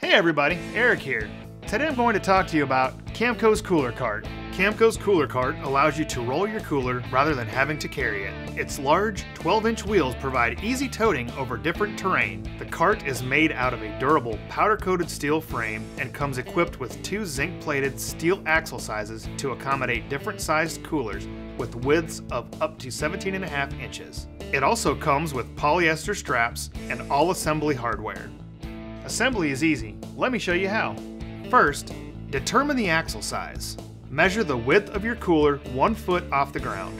Hey everybody, Eric here. Today I'm going to talk to you about Camco's cooler cart. Camco's cooler cart allows you to roll your cooler rather than having to carry it. Its large 12-inch wheels provide easy toting over different terrain. The cart is made out of a durable powder-coated steel frame and comes equipped with 2 zinc-plated steel axle sizes to accommodate different sized coolers with widths of up to 17.5 inches. It also comes with polyester straps and all assembly hardware. Assembly is easy. Let me show you how. First, determine the axle size. Measure the width of your cooler 1 foot off the ground.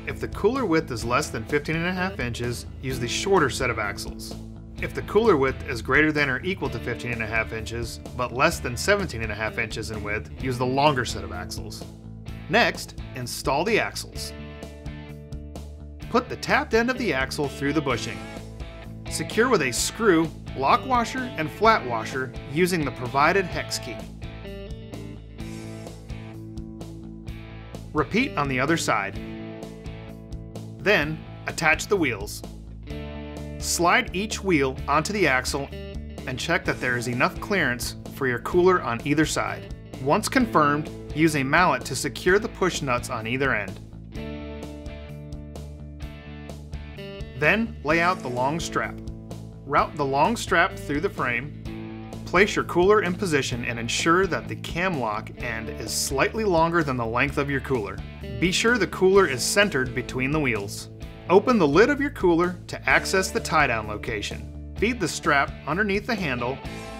If the cooler width is less than 15.5 inches, use the shorter set of axles. If the cooler width is greater than or equal to 15.5 inches, but less than 17.5 inches in width, use the longer set of axles. Next, install the axles. Put the tapped end of the axle through the bushing. Secure with a screw, lock washer, and flat washer using the provided hex key. Repeat on the other side. Then, attach the wheels. Slide each wheel onto the axle and check that there is enough clearance for your cooler on either side. Once confirmed, use a mallet to secure the push nuts on either end. Then, lay out the long strap. Route the long strap through the frame. Place your cooler in position and ensure that the cam lock end is slightly longer than the length of your cooler. Be sure the cooler is centered between the wheels. Open the lid of your cooler to access the tie-down location. Feed the strap underneath the handle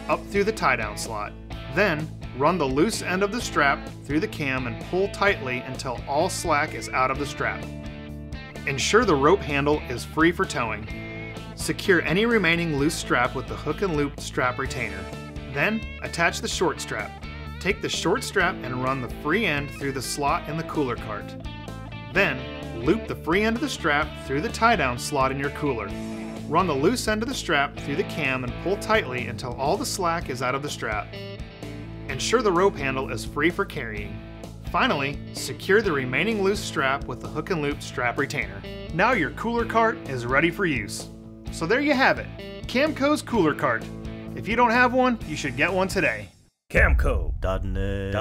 up through the tie-down slot. Then, run the loose end of the strap through the cam and pull tightly until all slack is out of the strap. Ensure the rope handle is free for towing. Secure any remaining loose strap with the hook and loop strap retainer. Then, attach the short strap. Take the short strap and run the free end through the slot in the cooler cart. Then, loop the free end of the strap through the tie-down slot in your cooler. Run the loose end of the strap through the cam and pull tightly until all the slack is out of the strap. Ensure the rope handle is free for carrying. Finally, secure the remaining loose strap with the hook and loop strap retainer. Now your cooler cart is ready for use. So there you have it, Camco's cooler cart. If you don't have one, you should get one today. Camco.net.